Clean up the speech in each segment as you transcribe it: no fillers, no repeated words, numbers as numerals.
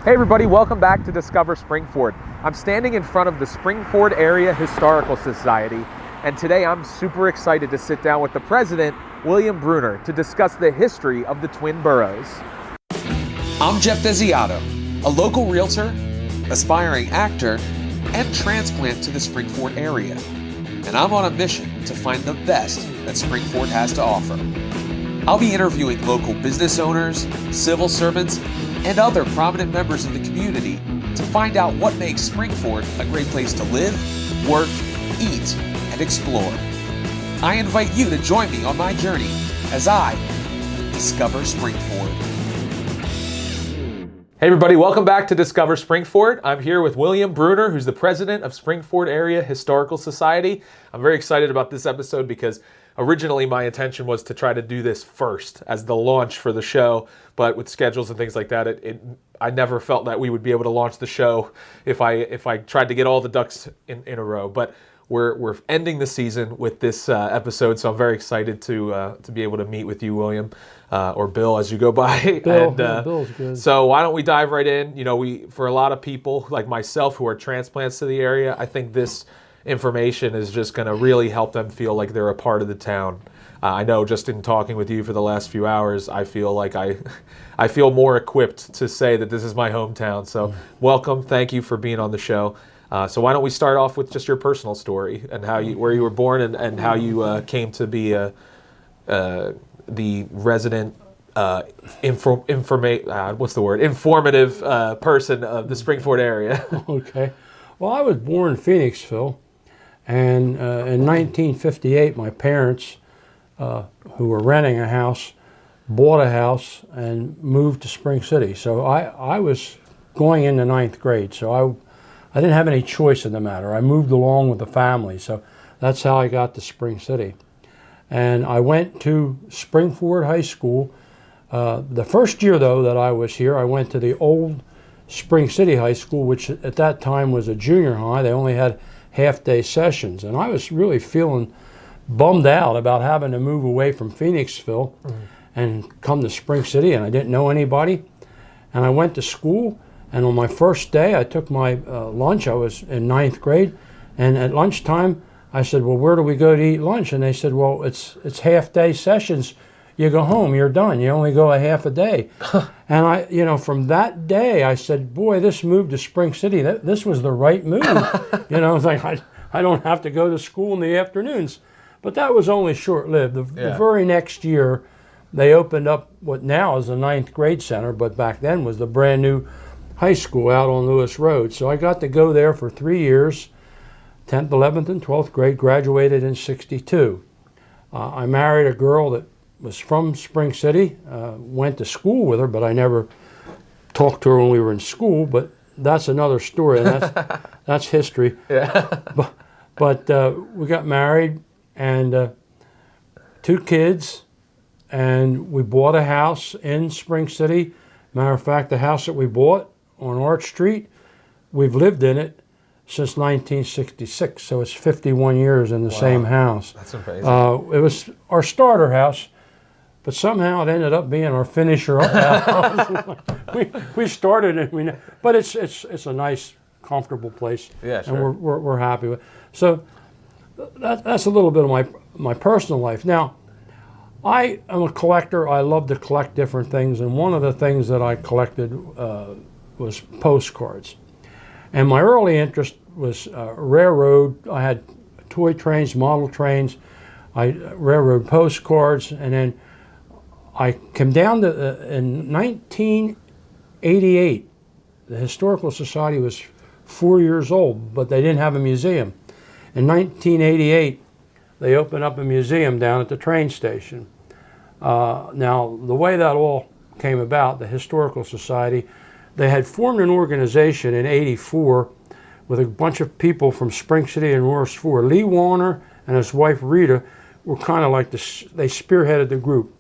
Hey everybody, welcome back to Discover Springford. I'm standing in front of the Springford Area Historical Society, and today I'm super excited to sit down with the president, William Brunner, to discuss the history of the twin boroughs. I'm Geoff, a local realtor, aspiring actor, and transplant to the Springford area. And I'm on a mission to find the best that Springford has to offer. I'll be interviewing local business owners, civil servants, and other prominent members of the community to find out what makes Springford a great place to live, work, eat, and explore. I invite you to join me on my journey as I discover Springford. Hey everybody, welcome back to Discover Springford. I'm here with William Brunner, who's the president of Springford Area Historical Society. I'm very excited about this episode because originally my intention was to try to do this first as the launch for the show, but with schedules and things like that, I never felt that we would be able to launch the show if I tried to get all the ducks in a row. But we're ending the season with this episode, so I'm very excited to be able to meet with you, William, or Bill as you go by. Bill, Bill's good. So why don't we dive right in? You know, for a lot of people like myself who are transplants to the area, I think this information is just going to really help them feel like they're a part of the town. I know just in talking with you for the last few hours, I feel like I feel more equipped to say that this is my hometown. So welcome, thank you for being on the show. So why don't we start off with just your personal story and where you were born and how you came to be the resident informative person of the Springford area. Okay. Well, I was born in Phoenixville, and in 1958, my parents, who were renting a house, bought a house and moved to Spring City. So I was going into ninth grade, so I didn't have any choice in the matter. I moved along with the family, so that's how I got to Spring City. And I went to Springford High School. The first year, though, that I was here, I went to the old Spring City High School, which at that time was a junior high. They only had half-day sessions, and I was really feeling bummed out about having to move away from Phoenixville and come to Spring City, and I didn't know anybody. And I went to school, and on my first day, I took my lunch. I was in ninth grade, and at lunchtime, I said, well, where do we go to eat lunch? And they said, well, it's half-day sessions. You go home, you're done. You only go a half a day. And from that day, I said, boy, this move to Spring City, this was the right move. It's like, I don't have to go to school in the afternoons. But that was only short-lived. The very next year, they opened up what now is the ninth grade center, but back then was the brand new high school out on Lewis Road. So I got to go there for 3 years, 10th, 11th, and 12th grade, graduated in '62. I married a girl that was from Spring City, went to school with her, but I never talked to her when we were in school, but that's another story, and that's history. Yeah. But we got married, and 2 kids, and we bought a house in Spring City. Matter of fact, the house that we bought on Arch Street, we've lived in it since 1966, so it's 51 years in the same house. That's amazing. It was our starter house, but somehow it ended up being our finisher up house. we started it, but it's a nice, comfortable place. Yeah, sure. And we're happy with it. So that's a little bit of my personal life. Now, I am a collector. I love to collect different things, and one of the things that I collected was postcards. And my early interest was railroad. I had toy trains, model trains, railroad postcards, and then I came down to, in 1988, the Historical Society was 4 years old, but they didn't have a museum. In 1988, they opened up a museum down at the train station. Now, the way that all came about, the Historical Society, they had formed an organization in '84 with a bunch of people from Spring City and Royersford. Lee Warner and his wife Rita were kind of like they spearheaded the group.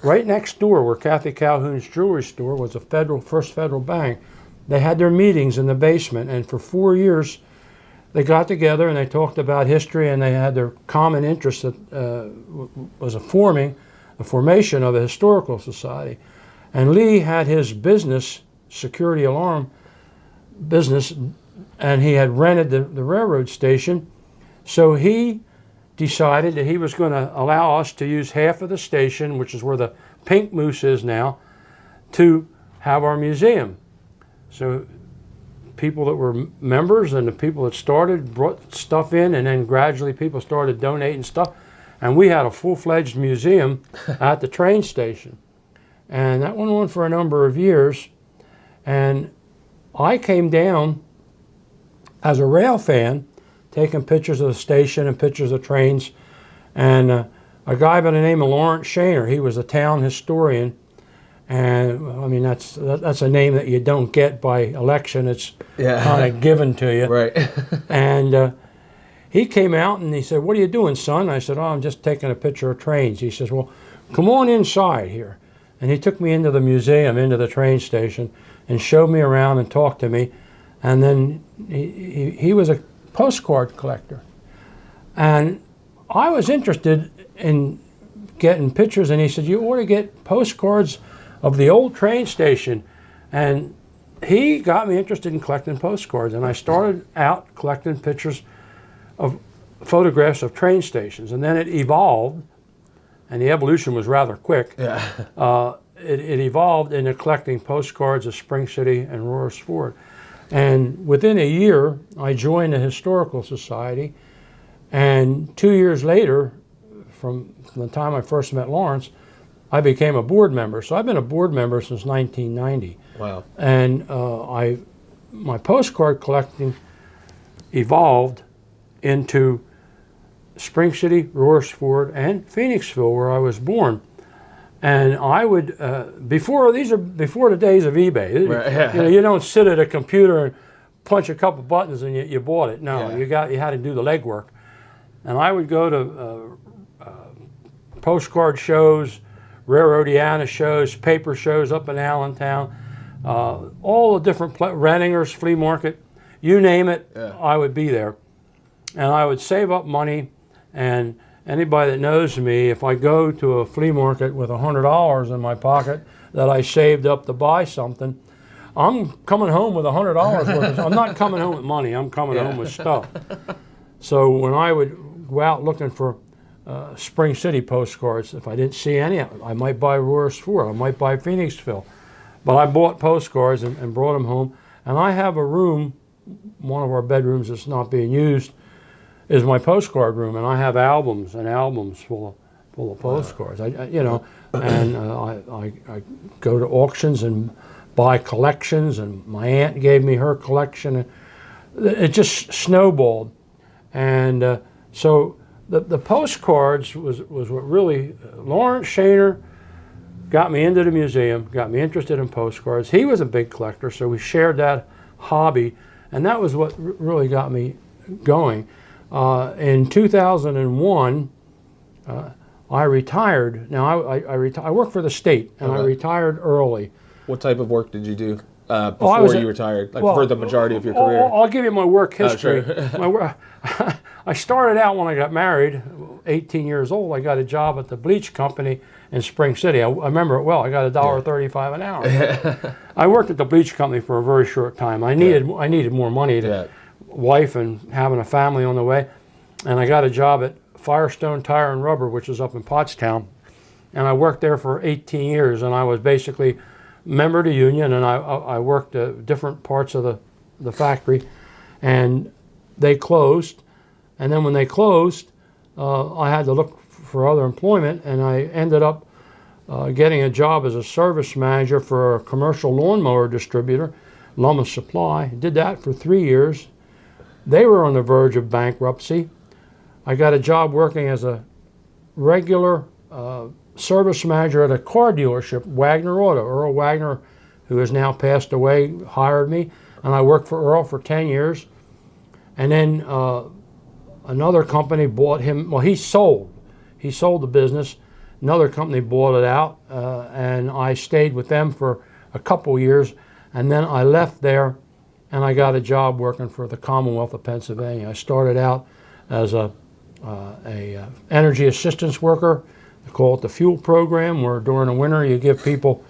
Right next door, where Kathy Calhoun's jewelry store was, a first federal bank, they had their meetings in the basement, and for 4 years they got together and they talked about history, and they had their common interest that was the formation of a historical society. And Lee had his business security alarm business, and he had rented the railroad station. So he decided that he was going to allow us to use half of the station, which is where the Pink Moose is now, to have our museum. So people that were members and the people that started brought stuff in, and then gradually people started donating stuff. And we had a full-fledged museum at the train station. And that went on for a number of years. And I came down as a rail fan, taking pictures of the station and pictures of trains. And a guy by the name of Lawrence Shaner, he was a town historian. And I mean, that's a name that you don't get by election. It's kind of given to you. Right. And he came out and he said, "What are you doing, son?" I said, "Oh, I'm just taking a picture of trains." He says, "Well, come on inside here." And he took me into the museum, into the train station, and showed me around and talked to me. And then he was a postcard collector. And I was interested in getting pictures, and he said, "You ought to get postcards of the old train station." And he got me interested in collecting postcards, and I started out collecting pictures of photographs of train stations, and then it evolved, and the evolution was rather quick. It evolved into collecting postcards of Spring City and Royersford. And within a year, I joined the Historical Society, and 2 years later, from the time I first met Lawrence, I became a board member. So I've been a board member since 1990. Wow. And my postcard collecting evolved into Spring City, Royersford, and Phoenixville, where I was born. And I would, before the days of eBay. Right. You don't sit at a computer and punch a couple buttons and you bought it. No, you had to do the legwork. And I would go to postcard shows, Railroadiana shows, paper shows up in Allentown, all the different Renninger's flea market, you name it, I would be there. And I would save up money, and anybody that knows me, if I go to a flea market with $100 in my pocket that I saved up to buy something, I'm coming home with $100 worth. I'm not coming home with money, I'm coming home with stuff. So when I would go out looking for Spring City postcards, if I didn't see any, I might buy Royersford, I might buy Phoenixville. But I bought postcards and brought them home. And I have a room, one of our bedrooms that's not being used, is my postcard room, and I have albums and albums full of postcards. I go to auctions and buy collections, and my aunt gave me her collection. It just snowballed, and so the postcards was what really Lawrence Shaner got me into the museum, got me interested in postcards. He was a big collector, so we shared that hobby, and that was what really got me going. In 2001, I retired. Now, I worked for the state, and I retired early. What type of work did you do before you retired, for the majority of your career? I'll give you my work history. Sure. I started out when I got married, 18 years old. I got a job at the bleach company in Spring City. I remember it well. I got $1.35 an hour. I worked at the bleach company for a very short time. I needed more money to wife and having a family on the way, and I got a job at Firestone Tire and Rubber, which is up in Pottstown, and I worked there for 18 years, and I was basically member of the union, and I worked at different parts of the factory, and they closed, and then when they closed, I had to look for other employment, and I ended up getting a job as a service manager for a commercial lawnmower distributor, Lumma Supply. Did that for 3 years. They were on the verge of bankruptcy. I got a job working as a regular service manager at a car dealership, Wagner Auto. Earl Wagner, who has now passed away, hired me, and I worked for Earl for 10 years. And then another company bought him. Well, he sold the business. Another company bought it out, and I stayed with them for a couple years, and then I left there, and I got a job working for the Commonwealth of Pennsylvania. I started out as a energy assistance worker. They call it the fuel program, where during the winter you give people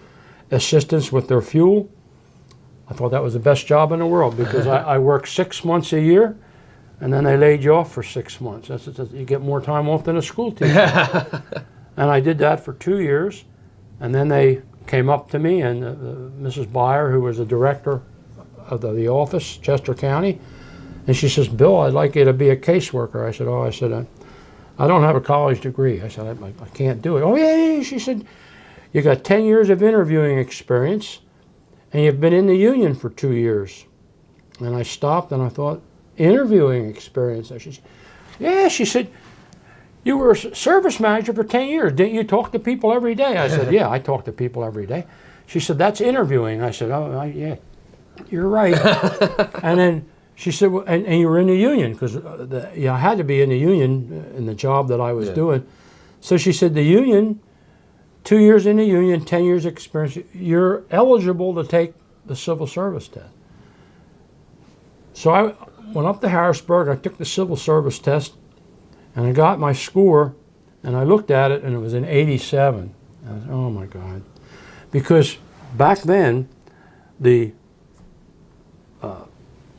assistance with their fuel. I thought that was the best job in the world because I worked 6 months a year, and then they laid you off for 6 months. You get more time off than a school teacher. And I did that for 2 years, and then they came up to me, and Mrs. Byer, who was the director of the office, Chester County, and she says, Bill, I'd like you to be a caseworker. I said, I don't have a college degree. I said, I can't do it. Oh, yeah. She said, you got 10 years of interviewing experience, and you've been in the union for 2 years. And I stopped, and I thought, interviewing experience? She said, yeah. She said, you were a service manager for 10 years. Didn't you talk to people every day? I said, yeah, I talk to people every day. She said, that's interviewing. I said, oh, yeah, you're right. And then she said, well, and you were in the union, because I had to be in the union in the job that I was doing. So she said, the union, 2 years in the union, 10 years experience, you're eligible to take the civil service test. So I went up to Harrisburg, I took the civil service test, and I got my score, and I looked at it, and it was an 87. I was, oh my God. Because back then, the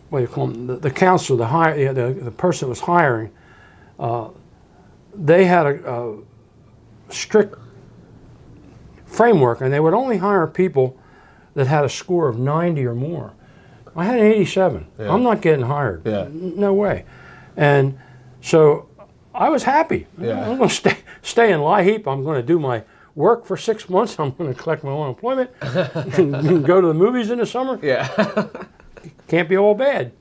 what do you call them? The counselor, the person that was hiring, they had a strict framework, and they would only hire people that had a score of 90 or more. I had an 87. Yeah. I'm not getting hired. Yeah. No way. And so I was happy. Yeah. I'm going to stay in LIHEAP. I'm going to do my work for 6 months. I'm going to collect my own employment and go to the movies in the summer. Yeah. Can't be all bad.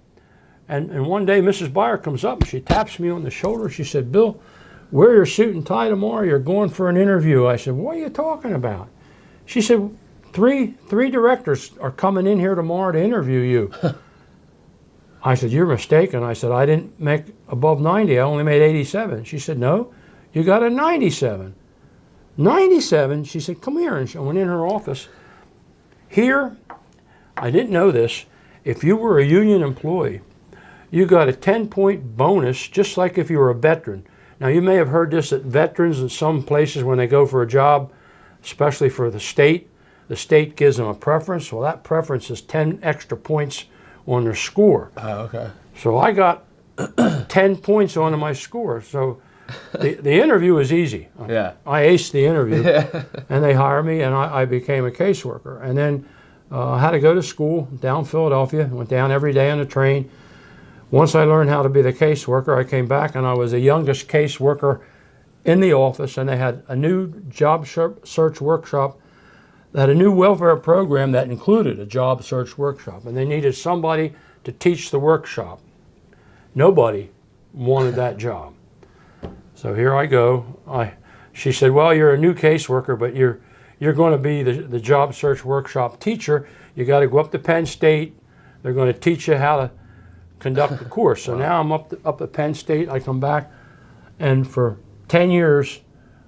And one day Mrs. Byer comes up and she taps me on the shoulder. She said, Bill, wear your suit and tie tomorrow. You're going for an interview. I said, what are you talking about? She said, three directors are coming in here tomorrow to interview you. I said, you're mistaken. I said, I didn't make above 90. I only made 87. She said, no, you got a 97. 97? She said, come here. And I went in her office. Here, I didn't know this, if you were a union employee, you got a 10-point bonus, just like if you were a veteran. Now, you may have heard this at veterans in some places when they go for a job, especially for the state gives them a preference. Well, that preference is 10 extra points on their score. Oh, okay. So I got 10 points onto my score. So the interview was easy. Yeah. I aced the interview, and they hired me, and I became a caseworker. And then I had to go to school down Philadelphia. Went down every day on the train. Once I learned how to be the caseworker, I came back, and I was the youngest caseworker in the office, and they had a new job search workshop. They had a new welfare program that included a job search workshop, and they needed somebody to teach the workshop. Nobody wanted that job. So here I go. She said, well, you're a new caseworker, but you're going to be the job search workshop teacher. You got to go up to Penn State. They're going to teach you how to conduct the course. So now I'm up at Penn State. I come back, and for 10 years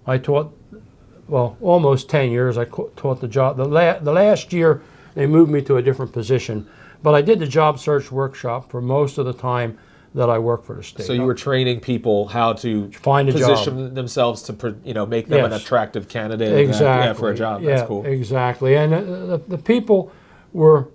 I taught, well, almost 10 years I taught the job. The last year they moved me to a different position, but I did the job search workshop for most of the time that I worked for the state. So you were training people how to find a position job. themselves to, make them an attractive candidate for a job. That's cool. Exactly. And the people were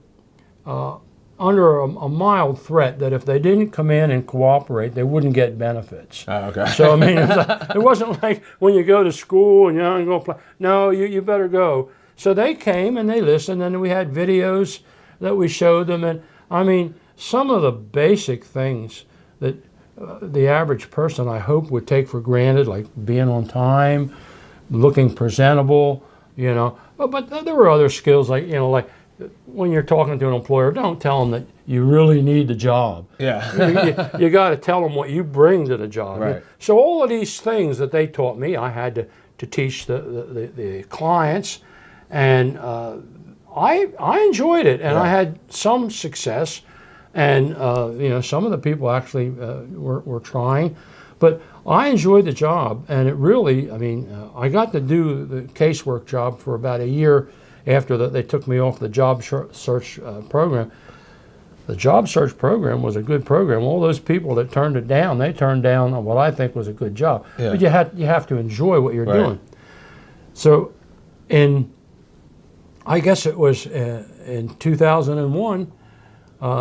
under a mild threat that if they didn't come in and cooperate, they wouldn't get benefits. Oh, okay. So, I mean, it wasn't like when you go to school and you go play. No, you better go. So they came and they listened, and we had videos that we showed them. And, I mean, some of the basic things that the average person, I hope, would take for granted, like being on time, looking presentable, But there were other skills, like when you're talking to an employer, don't tell them that you really need the job. Yeah. you got to tell them what you bring to the job. Right. So all of these things that they taught me, I had to teach the clients, and I enjoyed it, and I had some success, and some of the people actually were trying, but I enjoyed the job, and it really, I got to do the casework job for about a year after they took me off the job search program. The job search program was a good program. All those people that turned it down, they turned down what I think was a good job. Yeah. But you have to enjoy what you're doing. So in I guess it was in 2001.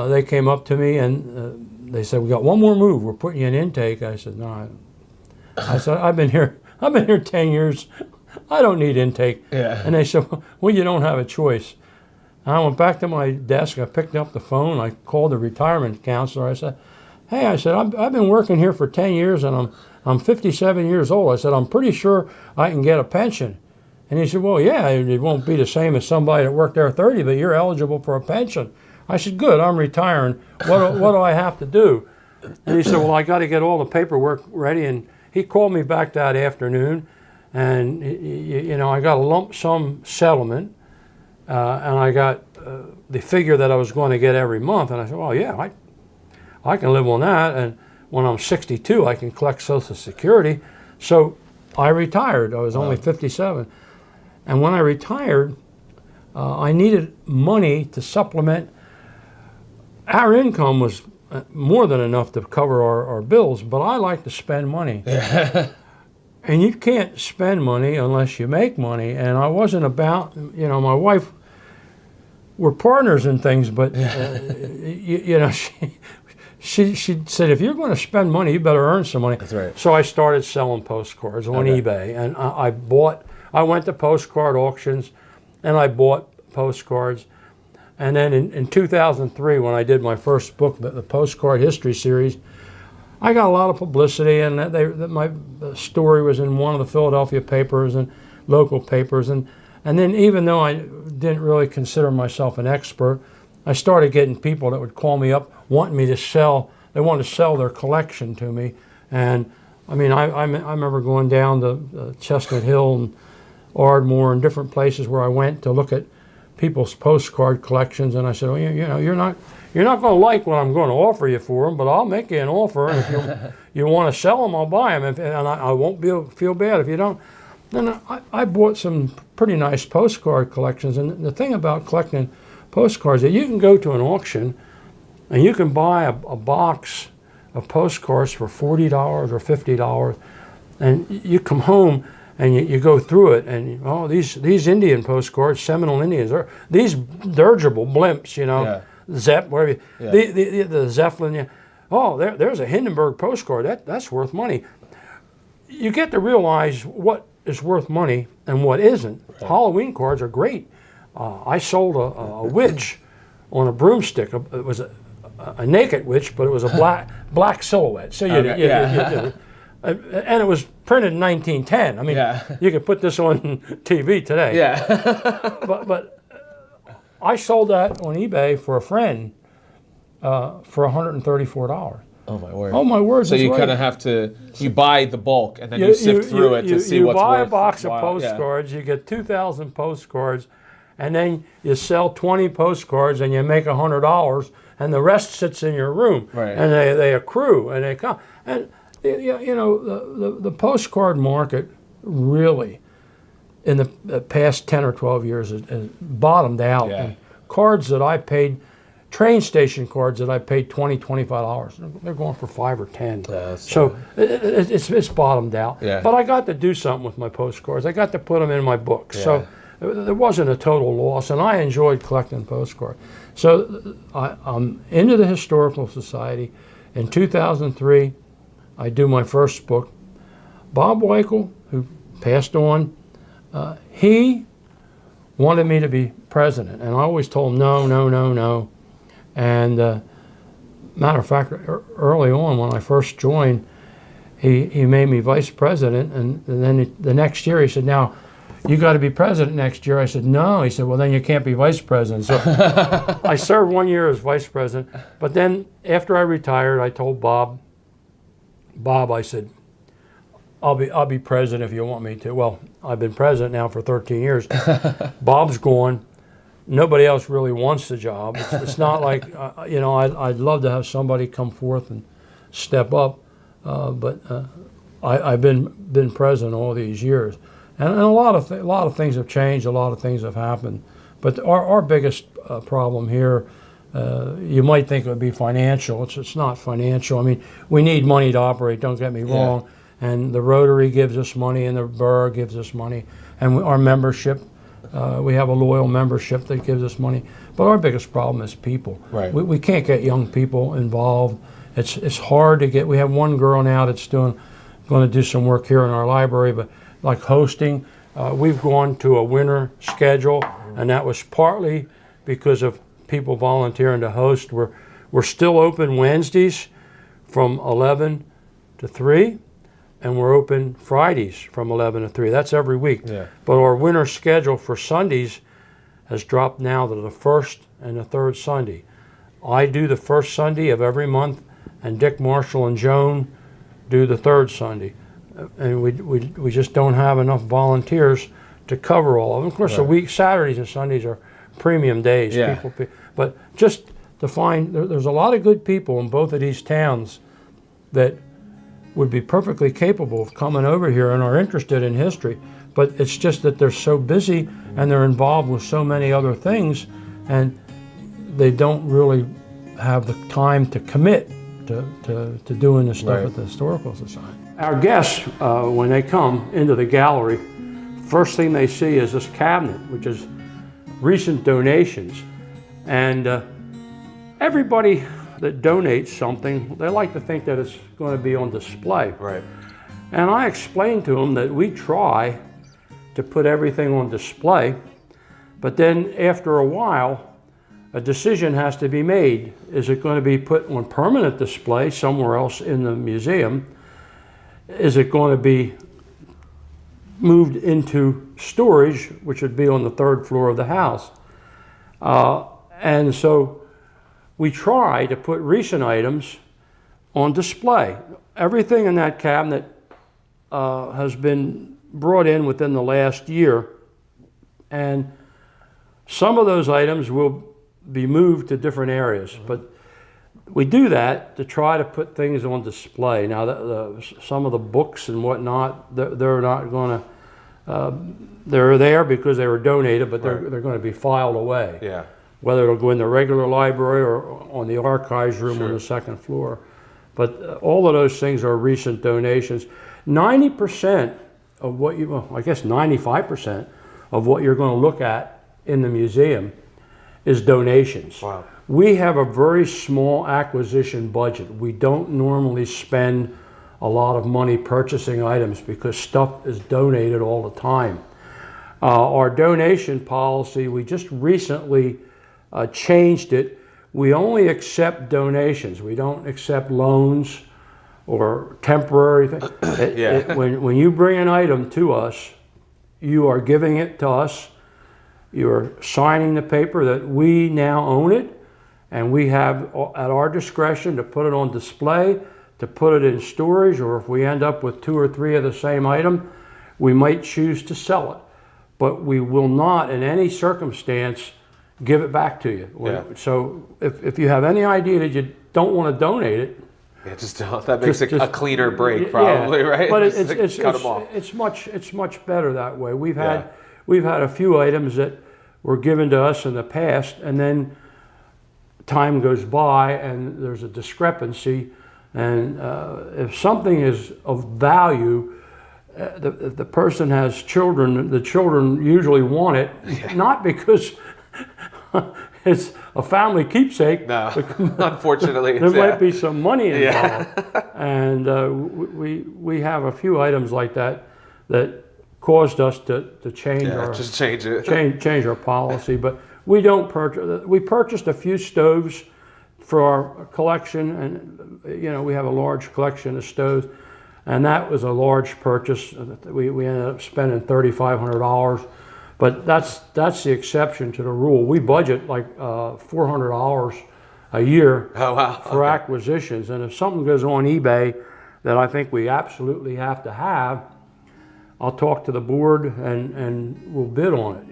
They came up to me and they said, "We got one more move. We're putting you in intake." I said, "No." I said, "I've been here 10 years. I don't need intake." Yeah. And they said, "Well, you don't have a choice." And I went back to my desk. I picked up the phone. I called the retirement counselor. I said, "Hey," I said, I've been working here for 10 years and I'm 57 years old. I said, "I'm pretty sure I can get a pension." And he said, "Well, yeah, it won't be the same as somebody that worked there 30, but you're eligible for a pension." I said, "Good, I'm retiring. What do I have to do?" And he said, "Well, I got to get all the paperwork ready." And he called me back that afternoon, and I got a lump sum settlement, and I got the figure that I was going to get every month. And I said, "Well, yeah, I can live on that. And when I'm 62, I can collect Social Security." So I retired. I was only 57. And when I retired, I needed money to supplement. Our income was more than enough to cover our bills, but I like to spend money. And you can't spend money unless you make money. And I wasn't about, my wife, we're partners in things, but, she said, "If you're going to spend money, you better earn some money." That's right. So I started selling postcards on eBay. And I went to postcard auctions and I bought postcards. And then in 2003, when I did my first book, the Postcard History Series, I got a lot of publicity, and my story was in one of the Philadelphia papers and local papers. And then even though I didn't really consider myself an expert, I started getting people that would call me up wanting me to sell. They wanted to sell their collection to me. And I mean, I remember going down to Chestnut Hill and Ardmore and different places where I went to look at people's postcard collections, and I said, "Well, you're not going to like what I'm going to offer you for them, but I'll make you an offer, and if you want to sell them, I'll buy them, and I won't feel bad if you don't." Then I bought some pretty nice postcard collections, and the thing about collecting postcards is that you can go to an auction, and you can buy a box of postcards for $40 or $50, and you come home and you go through it, and these Indian postcards, Seminole Indians, are these dirigible blimps, Zepp, whatever, the Zeppelin. There's a Hindenburg postcard. That's worth money. You get to realize what is worth money and what isn't. Right. Halloween cards are great. I sold a witch on a broomstick. It was a naked witch, but it was a black silhouette. So and it was printed in 1910. I mean, you could put this on TV today. Yeah. but I sold that on eBay for a friend for $134. Oh my word. Oh my word. So you kind of have to, you buy the bulk and then you sift through it to see what's worth. You buy a box of postcards, you get 2,000 postcards, and then you sell 20 postcards and you make $100, and the rest sits in your room. Right. And they accrue and they come. And the postcard market really, in the past 10 or 12 years, has bottomed out. Yeah. And cards that I paid, train station cards that I paid $20, $25, they're going for $5 or $10. So it's bottomed out. Yeah. But I got to do something with my postcards. I got to put them in my books. Yeah. So there wasn't a total loss, and I enjoyed collecting postcards. So I'm into the Historical Society. In 2003, I do my first book. Bob Weichel, who passed on, he wanted me to be president, and I always told him no. And matter of fact, early on when I first joined, he made me vice president, and then the next year he said, "Now, you got to be president next year." I said, "No." He said, "Well, then you can't be vice president." So I served 1 year as vice president, but then after I retired, I told Bob, I said, I'll be president if you want me to. Well, I've been president now for 13 years. Bob's gone. Nobody else really wants the job. It's not like, I'd love to have somebody come forth and step up, but I've been president all these years. And a lot of things have changed, a lot of things have happened. But our biggest problem here, you might think it would be financial. It's not financial. I mean, we need money to operate, don't get me wrong. And the Rotary gives us money, and the Borough gives us money. And our membership We have a loyal membership that gives us money. But our biggest problem is people. Right. We can't get young people involved. It's hard to get. We have one girl now that's going to do some work here in our library, but like hosting. We've gone to a winter schedule, and that was partly because of people volunteering to host. We're still open Wednesdays from 11 to 3, and we're open Fridays from 11 to 3. That's every week. Yeah. But our winter schedule for Sundays has dropped now to the first and the third Sunday. I do the first Sunday of every month, and Dick, Marshall, and Joan do the third Sunday. And we just don't have enough volunteers to cover all of them. Of course, Right. Saturdays and Sundays are premium days. Yeah. But just to find, there's a lot of good people in both of these towns that would be perfectly capable of coming over here and are interested in history. But it's just that they're so busy and they're involved with so many other things, and they don't really have the time to commit to doing the stuff Right. at the Historical Society. Our guests, when they come into the gallery, first thing they see is this cabinet, which is recent donations. And everybody that donates something, they like to think that it's going to be on display. Right. And I explained to them that we try to put everything on display, but then after a while, a decision has to be made. Is it going to be put on permanent display somewhere else in the museum? Is it going to be moved into storage, which would be on the third floor of the house? And so we try to put recent items on display. Everything in that cabinet has been brought in within the last year, and some of those items will be moved to different areas, but we do that to try to put things on display. Now, some of the books and whatnot, they're not going to, they're there because they were donated, but they're going to be filed away. Yeah. Whether it'll go in the regular library or on the archives room on the second floor. But all of those things are recent donations. 90% of what you, well, I guess 95% of what you're going to look at in the museum is donations. Wow. We have a very small acquisition budget. We don't normally spend a lot of money purchasing items because stuff is donated all the time. Our donation policy, we just recently changed it. We only accept donations. We don't accept loans or temporary things. When you bring an item to us, you are giving it to us. You're signing the paper that we now own it, and we have at our discretion to put it on display, to put it in storage, or if we end up with 2 or 3 of the same item, we might choose to sell it. But we will not, in any circumstance, give it back to you. Yeah. So if you have any idea that you don't want to donate it, Yeah, just that makes it a cleaner break, probably, right? But Just cut them off. it's much better that way. We've had a few items that were given to us in the past, and then time goes by and there's a discrepancy. And if something is of value, if the person has children, the children usually want it, not because it's a family keepsake. No, unfortunately, there might be some money involved. Yeah. And we have a few items like that caused us to change just change it. change our policy. But we don't purchase. We purchased a few stoves for our collection, and we have a large collection of stoves, and that was a large purchase. We ended up spending $3,500, but that's the exception to the rule. We budget like $400 a year for acquisitions, and if something goes on eBay that I think we absolutely have to have, I'll talk to the board and we'll bid on it.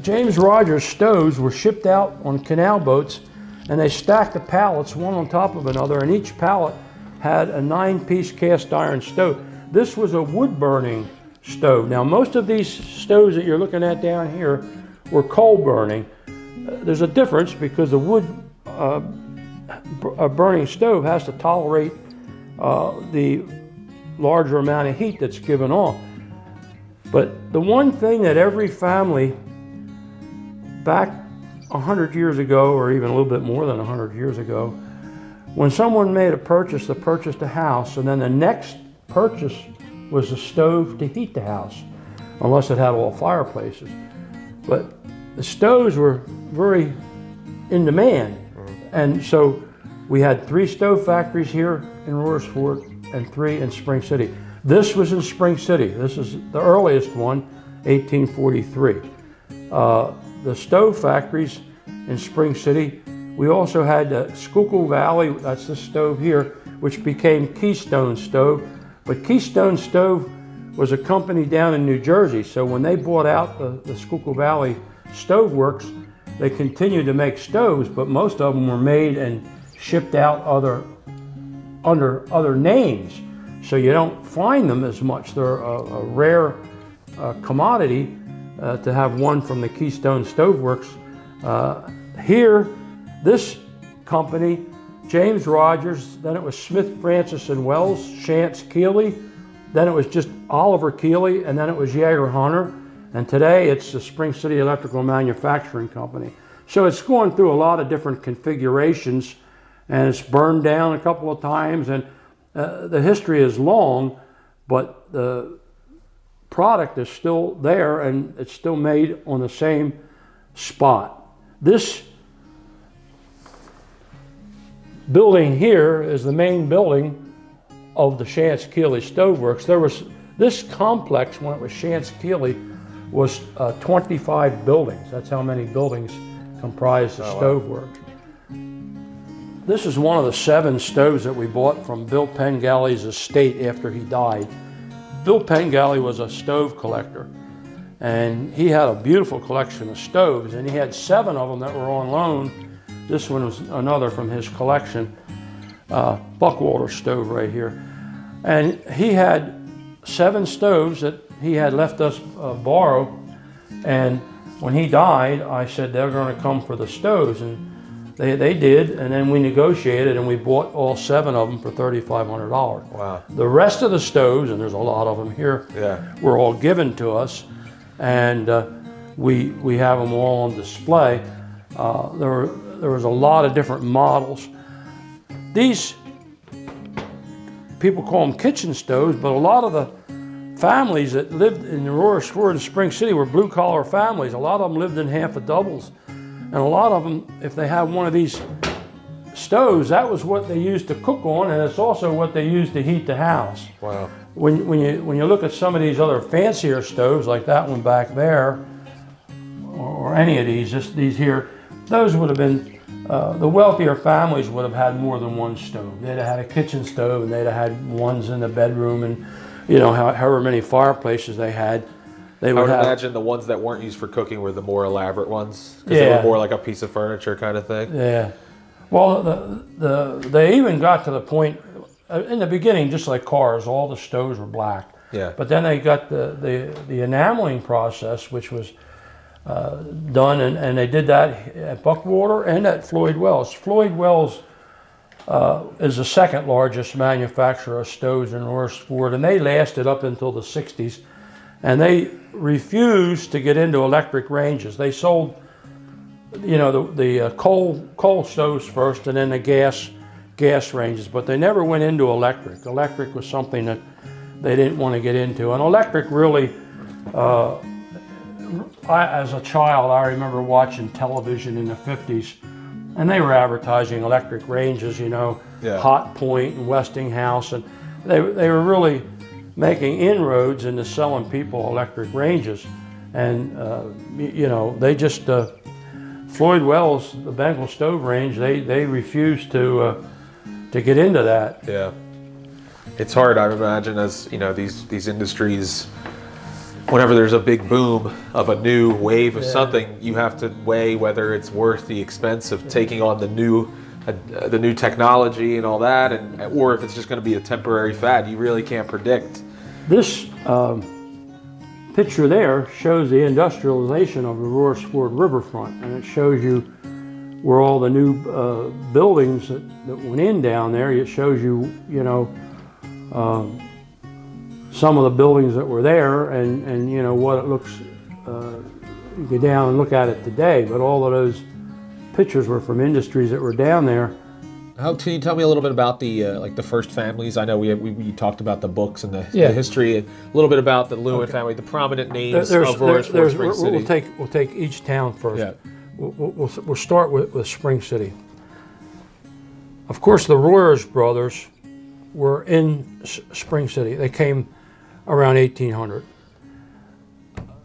James Rogers stoves were shipped out on canal boats, and they stacked the pallets one on top of another, and each pallet had a 9-piece cast iron stove. This was a wood burning stove. Now, most of these stoves that you're looking at down here were coal burning. There's a difference because the wood burning stove has to tolerate the larger amount of heat that's given off. But the one thing that every family back 100 years ago, or even a little bit more than 100 years ago, when someone made a purchase, they purchased a house, and then the next purchase was a stove to heat the house, unless it had all fireplaces. But the stoves were very in demand. And so we had 3 stove factories here in Royersford and 3 in Spring City. This was in Spring City. This is the earliest one, 1843. The stove factories in Spring City. We also had the Schuylkill Valley, that's the stove here, which became Keystone Stove. But Keystone Stove was a company down in New Jersey, so when they bought out the Schuylkill Valley Stove Works, they continued to make stoves, but most of them were made and shipped out under other names. So you don't find them as much. They're a rare commodity to have one from the Keystone Stove Works. Here, this company, James Rogers, then it was Smith, Francis and Wells, Shantz Keeley, then it was just Oliver Keeley, and then it was Yeager Hunter, and today it's the Spring City Electrical Manufacturing Company. So it's going through a lot of different configurations, and it's burned down a couple of times, and the history is long, but the product is still there, and it's still made on the same spot. This building here is the main building of the Shantz Keeley Stove Works. There was this complex when it was Shantz Keeley was 25 buildings. That's how many buildings comprised the stove works. This is one of the 7 stoves that we bought from Bill Pengally's estate after he died. Bill Pengally was a stove collector, and he had a beautiful collection of stoves, and he had 7 of them that were on loan. This one was another from his collection, Buckwalter stove right here. And he had 7 stoves that he had left us borrow, and when he died, I said they're going to come for the stoves, and they did, and then we negotiated, and we bought all 7 of them for $3,500. Wow. The rest of the stoves, and there's a lot of them here, were all given to us, and we have them all on display. There was a lot of different models. These, people call them kitchen stoves, but a lot of the families that lived in the Royersford and Spring City were blue-collar families. A lot of them lived in half a doubles. And a lot of them, if they had one of these stoves, that was what they used to cook on, and it's also what they used to heat the house. Wow. When you look at some of these other fancier stoves, like that one back there, or any of these, just these here, those would have been, the wealthier families would have had more than one stove. They'd have had a kitchen stove, and they'd have had ones in the bedroom, and you know, however many fireplaces they had. I would imagine the ones that weren't used for cooking were the more elaborate ones, because they were more like a piece of furniture kind of thing. Yeah. Well, they even got to the point, in the beginning, just like cars, all the stoves were black. Yeah. But then they got the enameling process, which was done, and they did that at Buckwalter and at Floyd Wells. Floyd Wells is the 2nd largest manufacturer of stoves in Royersford, and they lasted up until the 60s. And they refused to get into electric ranges. They sold, you know, the coal stoves first, and then the gas ranges, but they never went into electric. Electric was something that they didn't want to get into. And electric really, as a child, I remember watching television in the 50s, and they were advertising electric ranges, you know, Hot Point and Westinghouse, and they were really making inroads into selling people electric ranges. And you know, they just Floyd Wells, the Bengal stove range, they refused to get into that. Yeah, it's hard, I imagine, as you know, these industries, whenever there's a big boom of a new wave of something, you have to weigh whether it's worth the expense of taking on the new technology and all that, or if it's just going to be a temporary fad. You really can't predict. This picture there shows the industrialization of the Royersford Riverfront, and it shows you where all the new buildings that went in down there. It shows you, you know, some of the buildings that were there and you know what it looks, you go down and look at it today, but all of those pictures were from industries that were down there. Can you tell me a little bit about the like the first families? I know we talked about the books and the history, and a little bit about the Lewin family, the prominent names of Royersford, Spring City. We'll take each town first. Yeah. We'll start with Spring City. Of course, the Royers brothers were in Spring City. They came around 1800.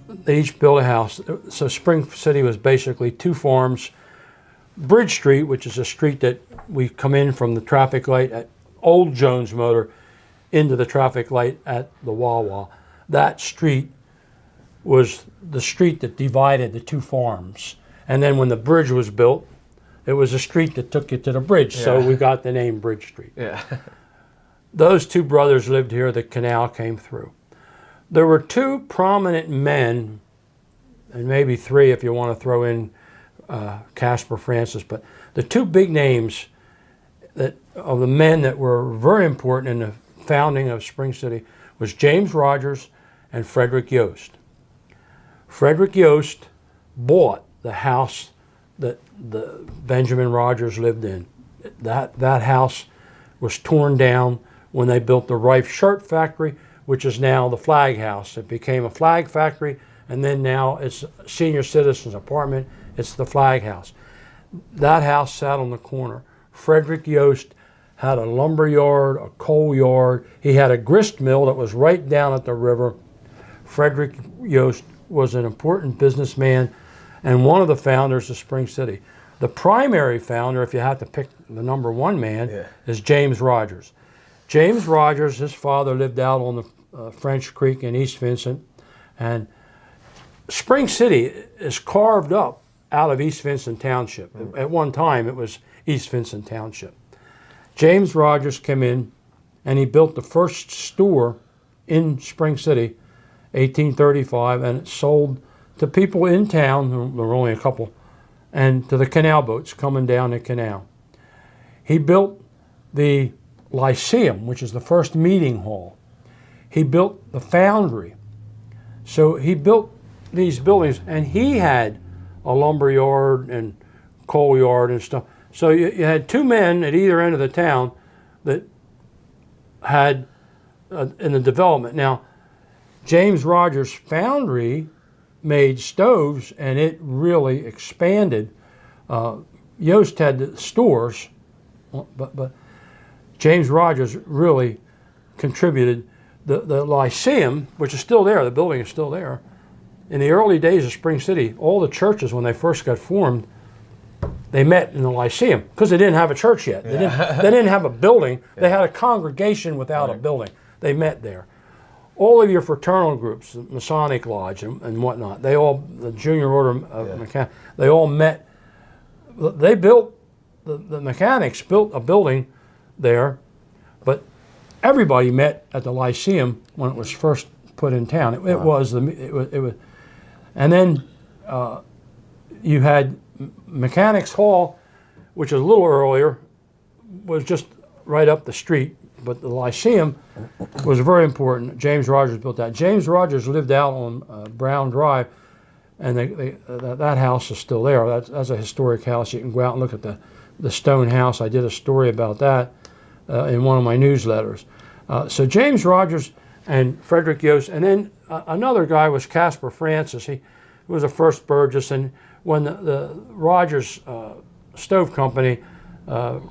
They each built a house. So Spring City was basically two farms. Bridge Street, which is a street that we come in from the traffic light at Old Jones Motor into the traffic light at the Wawa. That street was the street that divided the two farms. And then when the bridge was built, it was a street that took you to the bridge. So we got the name Bridge Street. Yeah. Those two brothers lived here. The canal came through. There were two prominent men, and maybe three if you want to throw in Caspar Francis, but the two big names of the men that were very important in the founding of Spring City was James Rogers and Frederick Yost. Frederick Yost bought the house that the Benjamin Rogers lived in. That house was torn down when they built the Rife Shirt Factory, which is now the Flag House. It became a flag factory, and then now it's a senior citizens apartment. It's the Flag House. That house sat on the corner. Frederick Yost had a lumber yard, a coal yard. He had a grist mill that was right down at the river. Frederick Yost was an important businessman and one of the founders of Spring City. The primary founder, if you had to pick the number one man, is James Rogers. James Rogers, his father lived out on the French Creek in East Vincent, and Spring City is carved up out of East Vincent Township. At one time, it was East Vincent Township. James Rogers came in, and he built the first store in Spring City, 1835, and it sold to people in town, there were only a couple, and to the canal boats coming down the canal. He built the Lyceum, which is the first meeting hall. He built the foundry. So he built these buildings, and he had a lumber yard and coal yard and stuff. So you had two men at either end of the town that had in the development. Now, James Rogers' foundry made stoves, and it really expanded. Yost had the stores, but James Rogers really contributed. The Lyceum, which is still there, the building is still there. In the early days of Spring City, all the churches, when they first got formed, they met in the Lyceum because they didn't have a church yet. They didn't have a building. They had a congregation without a building. They met there. All of your fraternal groups, the Masonic Lodge and whatnot, the Junior Order of Mechanics, they all met. They built, the mechanics built a building there, but everybody met at the Lyceum when it was first put in town. It was, and then you had Mechanics Hall, which was a little earlier, was just right up the street, but the Lyceum was very important. James Rogers built that. James Rogers lived out on Brown Drive, and that house is still there. That's a historic house. You can go out and look at the stone house. I did a story about that in one of my newsletters. So James Rogers and Frederick Yost, and then another guy was Caspar Francis. He was a first Burgess, and when the Rogers Stove Company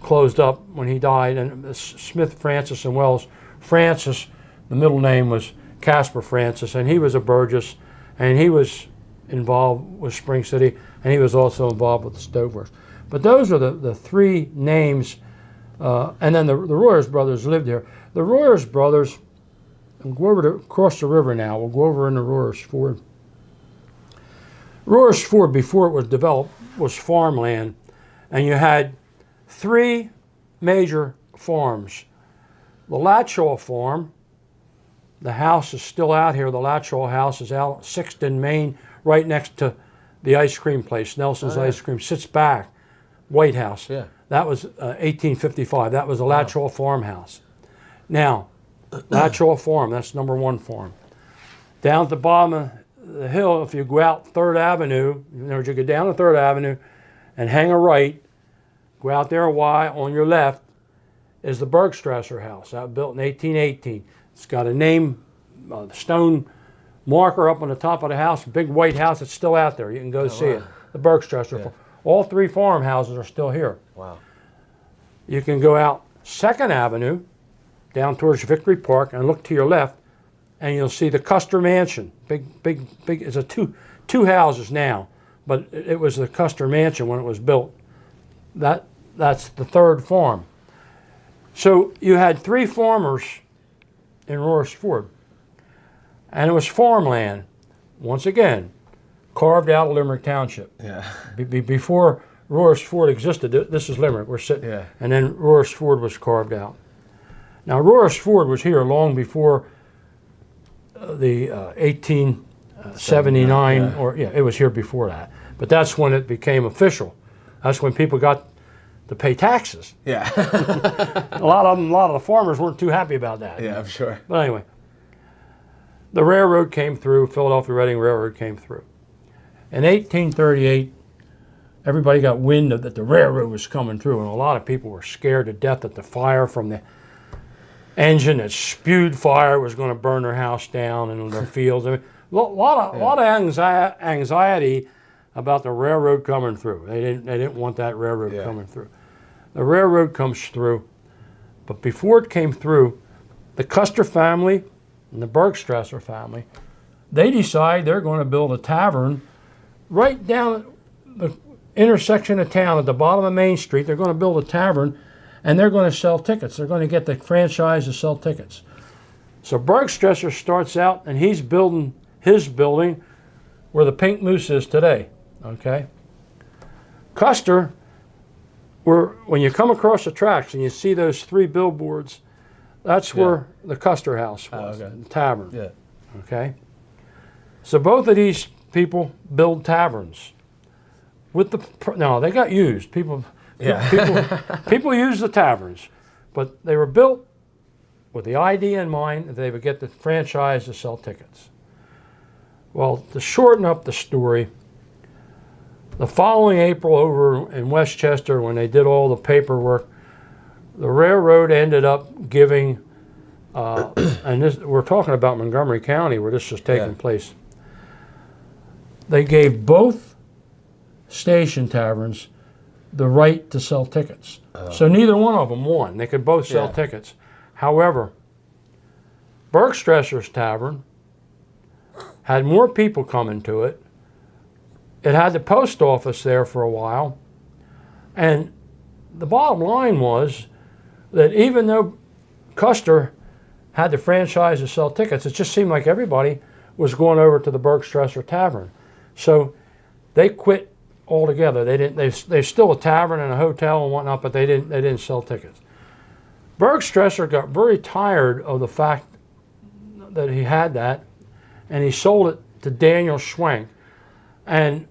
closed up when he died, and Smith, Francis, and Wells Francis, the middle name was Caspar Francis, and he was a Burgess, and he was involved with Spring City, and he was also involved with the Stove Works. But those are the three names, and then the Royers brothers lived here. The Royers brothers, we'll go over across the river now. We'll go over into Royersford. Royersford, before it was developed, was farmland, and you had three major farms. The Latshaw farm, the house is still out here. The Latshaw house is out Sixton, Maine, right next to the ice cream place. Nelson's Ice Cream sits back. White House. Yeah. That was 1855. That was the Latshaw farmhouse. Now, Natural farm, that's number 1 farm. Down at the bottom of the hill, if you go out 3rd Avenue, in other words, you go down to 3rd Avenue and hang a right, go out there a Y, on your left is the Bergstresser House, that built in 1818. It's got a name, stone marker up on the top of the house, big white house. It's still out there. You can go see it. The Bergstresser. Yeah. All 3 farmhouses are still here. Wow. You can go out 2nd Avenue, down towards Victory Park, and look to your left, and you'll see the Custer Mansion. Big. It's a two houses now, but it was the Custer Mansion when it was built. That's the 3rd farm. So you had 3 farmers in Royersford, and it was farmland. Once again, carved out of Limerick Township. Yeah. Before Royersford existed, this is Limerick. We're sitting, and then Royersford was carved out. Now Royersford was here long before the 1879, it was here before that. But that's when it became official. That's when people got to pay taxes. Yeah. a lot of the farmers weren't too happy about that. Yeah, I'm sure. But anyway, the railroad came through, Philadelphia Reading Railroad came through. In 1838, everybody got wind that the railroad was coming through, and a lot of people were scared to death that the fire from the engine that spewed fire was going to burn their house down and their fields. I mean, a lot of anxiety about the railroad coming through. They didn't want that railroad coming through. The railroad comes through, but before it came through, the Custer family and the Bergstresser family, they decide they're going to build a tavern right down the intersection of town at the bottom of Main Street. They're going to build a tavern, and they're going to sell tickets. They're going to get the franchise to sell tickets. So Bergstresser starts out, and he's building his building where the Pink Moose is today. Okay. Custer, when you come across the tracks and you see those 3 billboards, that's where the Custer House was, the tavern. Yeah. Okay. So both of these people build taverns. No, they got used. People use the taverns, but they were built with the idea in mind that they would get the franchise to sell tickets. Well, to shorten up the story, the following April over in Westchester, when they did all the paperwork, the railroad ended up giving, we're talking about Montgomery County where this was taking place. They gave both station taverns the right to sell tickets. So neither one of them won. They could both sell tickets. However, Bergstresser's Tavern had more people coming to it. It had the post office there for a while. And the bottom line was that even though Custer had the franchise to sell tickets, it just seemed like everybody was going over to the Bergstresser Tavern. So they quit altogether. They're still a tavern and a hotel and whatnot, but they didn't sell tickets. Bergstresser got very tired of the fact that he had that, and he sold it to Daniel Schwank. And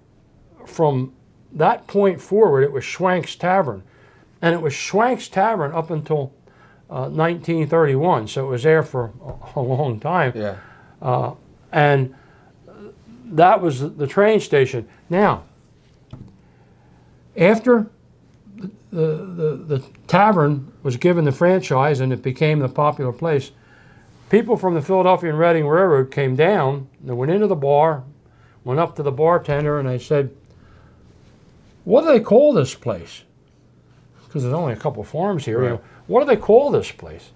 from that point forward, it was Schwank's Tavern. And it was Schwank's Tavern up until 1931, so it was there for a long time. Yeah. And that was the train station. Now, after the tavern was given the franchise and it became the popular place, people from the Philadelphia and Reading Railroad came down, they went into the bar, went up to the bartender, and they said, "What do they call this place?" Because there's only a couple of farms here. Right. You know, what do they call this place?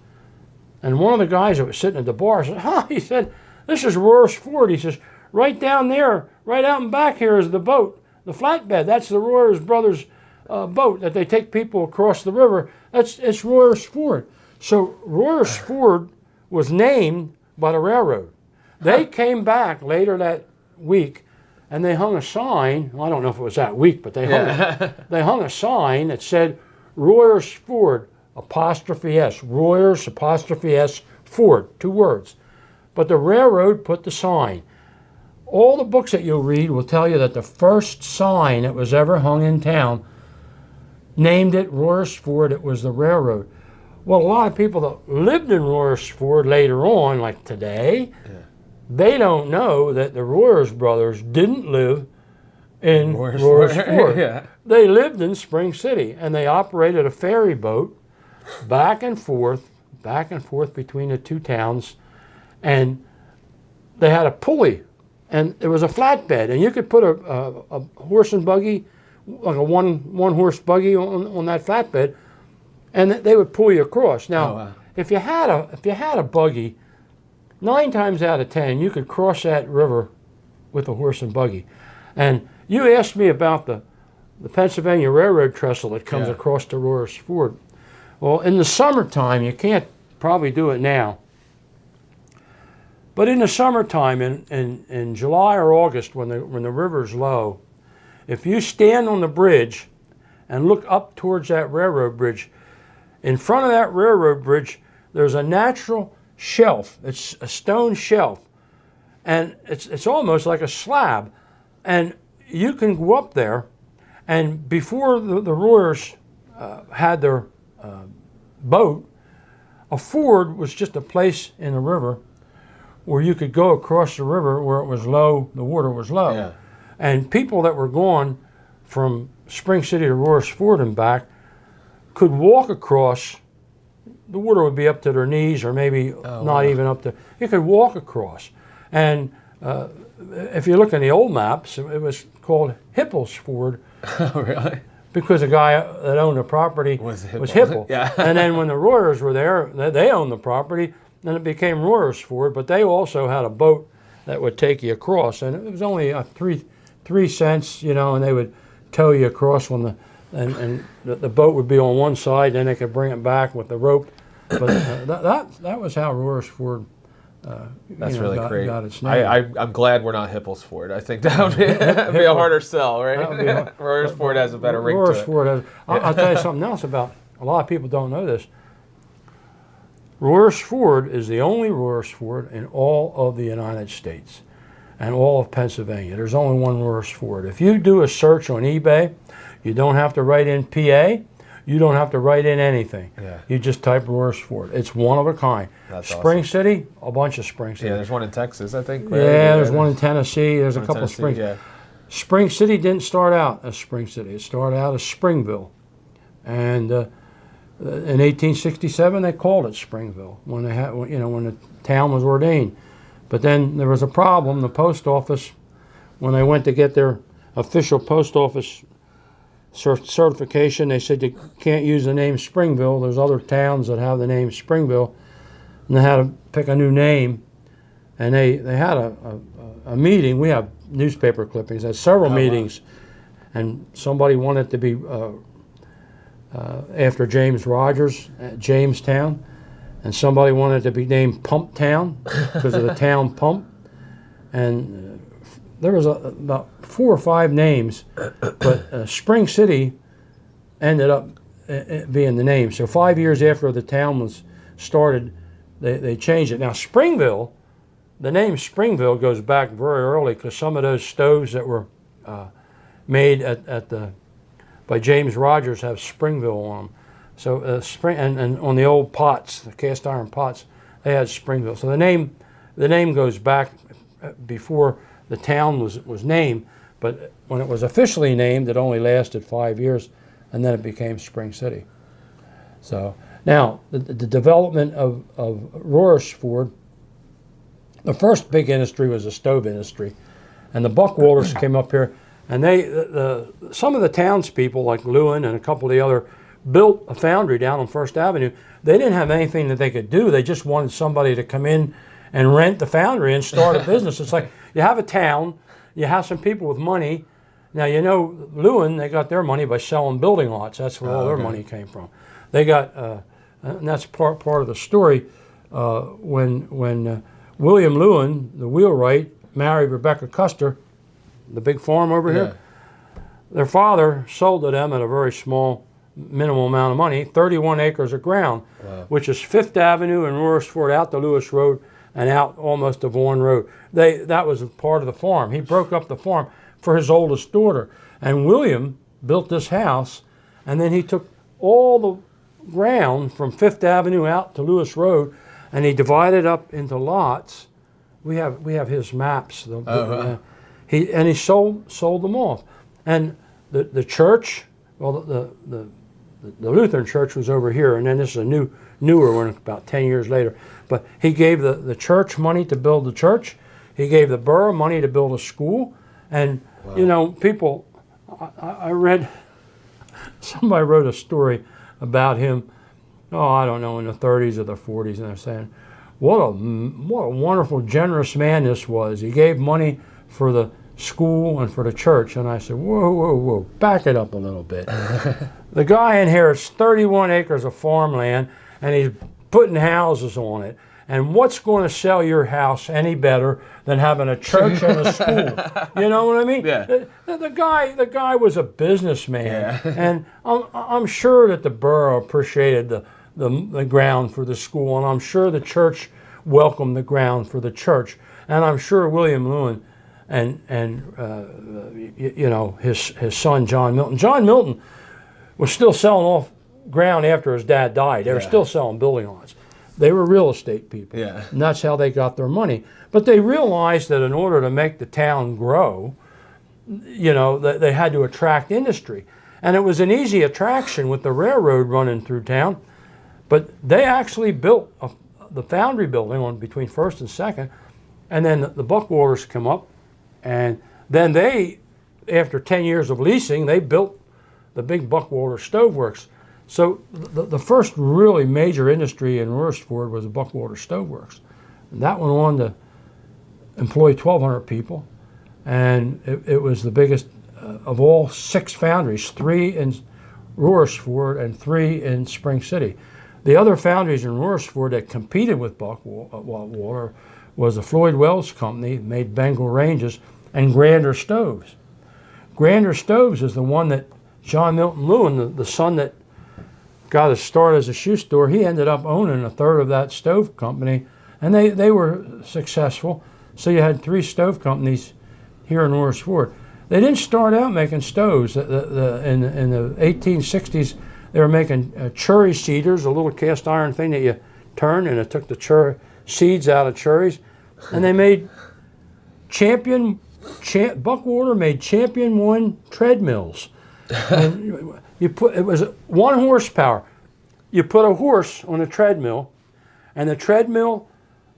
And one of the guys that was sitting at the bar said, he said, "This is Royersford." He says, "Right down there, right out in back here is the boat, the flatbed. That's the Royers brothers' boat that they take people across the river. It's Royersford." So Royersford was named by the railroad. They came back later that week and they hung a sign. Well, I don't know if it was that week, but they hung a sign that said Royersford apostrophe S, Royers apostrophe S Ford, 2 words. But the railroad put the sign. All the books that you'll read will tell you that the first sign that was ever hung in town named it Royersford. It was the railroad. Well, a lot of people that lived in Royersford later on, like today, they don't know that the Royers brothers didn't live in Royersford. Yeah. They lived in Spring City, and they operated a ferry boat back and forth between the two towns, and they had a pulley, and it was a flatbed, and you could put a horse and buggy, like a one horse buggy on that flatbed, and they would pull you across. Now, if you had a buggy, 9 times out of 10 you could cross that river with a horse and buggy. And you asked me about the Pennsylvania Railroad trestle that comes across the Royersford. Well, in the summertime, you can't probably do it now, but in the summertime, in July or August, when the river's low, if you stand on the bridge and look up towards that railroad bridge, in front of that railroad bridge, there's a natural shelf. It's a stone shelf, and it's almost like a slab. And you can go up there, and before the Royers had their boat, a ford was just a place in the river where you could go across the river where it was low, the water was low. Yeah. And people that were going from Spring City to Royersford and back could walk across. The water would be up to their knees, or maybe not even up to. You could walk across, and if you look in the old maps, it was called Hippelsford. Oh, really? Because the guy that owned the property was Hipple. Yeah. And then when the Royers were there, they owned the property, then it became Royersford. But they also had a boat that would take you across, and it was only 3 cents, and they would tow you across when the boat would be on one side, then they could bring it back with the rope. But that was how Royersford got its name. I'm glad we're not Hippelsford. I think that would be a harder sell, right? Royersford has a better ring to it. I'll tell you something else about, a lot of people don't know this. Royersford is the only Royersford in all of the United States and all of Pennsylvania. There's only one Royersford. If you do a search on eBay, you don't have to write in PA. You don't have to write in anything. Yeah. You just type Royersford. It's one of a kind. That's Spring awesome. City, a bunch of Spring City. Yeah, there's one in Texas, I think. Right? Yeah, there's one in Tennessee. There's a couple of Springs. Yeah. Spring City didn't start out as Spring City. It started out as Springville. And in 1867, they called it Springville when the town was ordained. But then there was a problem. The post office, when they went to get their official post office certification, they said you can't use the name Springville. There's other towns that have the name Springville, and they had to pick a new name. And they had a meeting. We have newspaper clippings. They had several meetings, and somebody wanted to be after James Rogers at Jamestown, and somebody wanted to be named Pump Town because of the town pump. And there was about 4 or 5 names, but Spring City ended up being the name. So 5 years after the town was started, they changed it. Now Springville, the name Springville goes back very early, because some of those stoves that were made by James Rogers have Springville on them. So and on the old pots, the cast iron pots, they had Springville. So the name goes back before the town was named, but when it was officially named, it only lasted 5 years, and then it became Spring City. So now the development of Royersford, the first big industry was the stove industry, and the Buckwalters came up here, and some of the townspeople, like Lewin and a couple of the other, built a foundry down on First Avenue. They didn't have anything that they could do. They just wanted somebody to come in and rent the foundry and start a business. It's like you have a town, you have some people with money. Now, Lewin, they got their money by selling building lots. That's where all their money came from. They got, and that's part of the story, when William Lewin, the wheelwright, married Rebecca Custer, the big farm over here, their father sold to them at a very small minimal amount of money, 31 acres of ground, which is 5th Avenue and Royersford out to Lewis Road and out almost to Vaughan Road. That was part of the farm. He broke up the farm for his oldest daughter. And William built this house, and then he took all the ground from Fifth Avenue out to Lewis Road, and he divided up into lots. We have his maps. He sold them off, and the church. Well, the Lutheran church was over here, and then this is a newer one about 10 years later. But he gave the church money to build the church. He gave the borough money to build a school, and people. I read somebody wrote a story about him. Oh, I don't know, in the 30s or the 40s, and they're saying, what a wonderful, generous man this was. He gave money for the school and for the church. And I said, whoa, back it up a little bit. The guy inherits 31 acres of farmland, and he's putting houses on it. And what's going to sell your house any better than having a church and a school? You know what I mean? Yeah. The guy was a businessman, and I'm sure that the borough appreciated the ground for the school, and I'm sure the church welcomed the ground for the church, and I'm sure William Lewin and his son John Milton. John Milton was still selling off ground after his dad died. They were still selling building lots. They were real estate people, and that's how they got their money. But they realized that in order to make the town grow, they had to attract industry. And it was an easy attraction with the railroad running through town. But they actually built the foundry building on between First and Second, and then the Buckwaters come up, and then they, after 10 years of leasing, they built the big Buckwater Stove Works. So the first really major industry in Royersford was the Buckwater Stove Works. And that went on to employ 1,200 people, and it was the biggest of all 6 foundries, 3 in Royersford and 3 in Spring City. The other foundries in Royersford that competed with Buckwater was the Floyd Wells Company, made Bengal ranges, and Grander Stoves. Grander Stoves is the one that John Milton Lewin, the son that got his start as a shoe store, he ended up owning a third of that stove company, and they were successful. So you had 3 stove companies here in Royersford. They didn't start out making stoves. In the 1860s, they were making cherry seeders, a little cast iron thing that you turn, and it took the seeds out of cherries. And they made Buckwater made Champion 1 treadmills. And it was 1 horsepower. You put a horse on a treadmill, and the treadmill,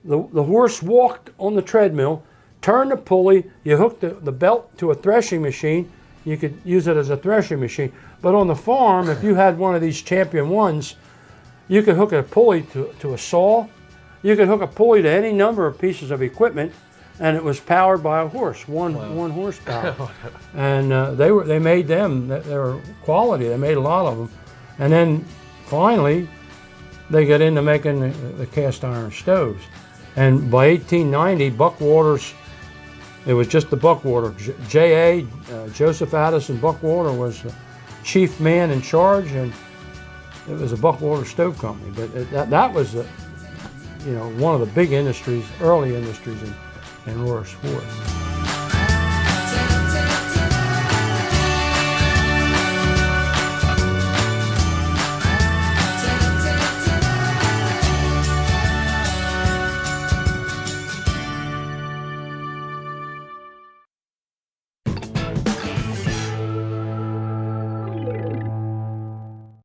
the horse walked on the treadmill, turned the pulley, you hooked the belt to a threshing machine, you could use it as a threshing machine. But on the farm, if you had one of these Champion 1s, you could hook a pulley to a saw, you could hook a pulley to any number of pieces of equipment, and it was powered by a horse, one horsepower. And they made them. They were quality. They made a lot of them, and then finally they got into making the cast iron stoves. And by 1890, Buckwaters, it was just the Buckwater. J.A. Joseph Addison Buckwater was the chief man in charge, and it was a Buckwater Stove Company. But that was one of the big industries, early industries in Royersford.